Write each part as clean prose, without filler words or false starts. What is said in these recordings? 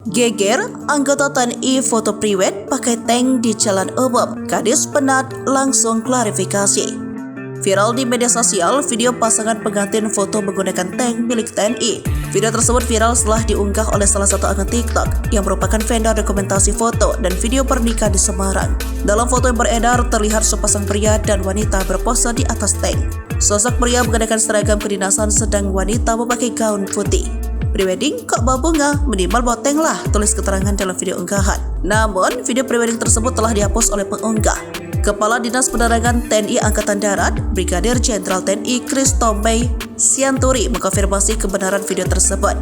Geger, anggota TNI foto priwet pakai tank di jalan umum. Kadis penat langsung klarifikasi. Viral di media sosial, video pasangan pengantin foto menggunakan tank milik TNI. Video tersebut viral setelah diunggah oleh salah satu akun TikTok yang merupakan vendor dokumentasi foto dan video pernikahan di Semarang. Dalam foto yang beredar, terlihat sepasang pria dan wanita berpose di atas tank. Sosok pria mengenakan seragam kedinasan sedang wanita memakai gaun putih. Prewedding kok bawa bunga, minimal bawa tank lah, tulis keterangan dalam video unggahan. Namun, video prewedding tersebut telah dihapus oleh pengunggah. Kepala Dinas Penerangan TNI Angkatan Darat, Brigadir Jenderal TNI Christomey Sianturi mengkonfirmasi kebenaran video tersebut.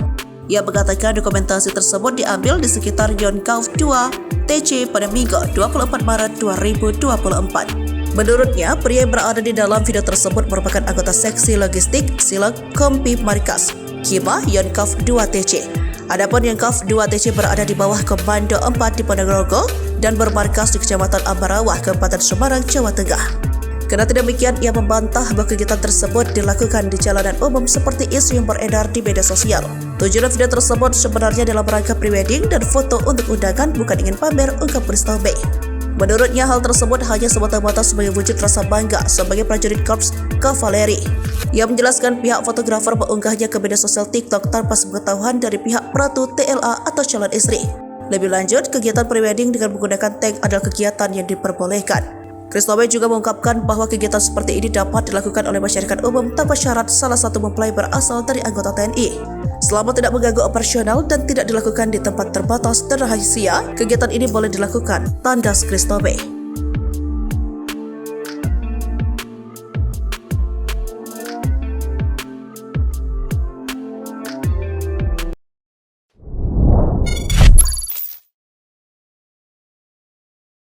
Ia mengatakan dokumentasi tersebut diambil di sekitar Yonkauf 2 TC pada Minggu 24 Maret 2024. Menurutnya, pria yang berada di dalam video tersebut merupakan anggota seksi logistik Silog Kompip Markas Kima Yonkauf 2 TC. Adapun Yonkauf 2 TC berada di bawah Komando 4 di Ponorogo dan bermarkas di Kecamatan Ambarawa, Kabupaten Semarang, Jawa Tengah. Kendati demikian, ia membantah bahwa kegiatan tersebut dilakukan di jalanan umum seperti isu yang beredar di media sosial. Tujuan video tersebut sebenarnya dalam rangka prewedding dan foto untuk undangan, bukan ingin pamer, ungkap Christomey. Menurutnya, hal tersebut hanya semata-mata sebagai wujud rasa bangga sebagai prajurit Korps Kavaleri. Ia menjelaskan pihak fotografer mengunggahnya ke media sosial TikTok tanpa sepengetahuan dari pihak peratu TLA atau calon istri. Lebih lanjut, kegiatan prewedding dengan menggunakan tank adalah kegiatan yang diperbolehkan. Christomey juga mengungkapkan bahwa kegiatan seperti ini dapat dilakukan oleh masyarakat umum tanpa syarat salah satu mempelai berasal dari anggota TNI. Selama tidak mengganggu operasional dan tidak dilakukan di tempat terbatas dan rahasia, kegiatan ini boleh dilakukan, tandas Christomey.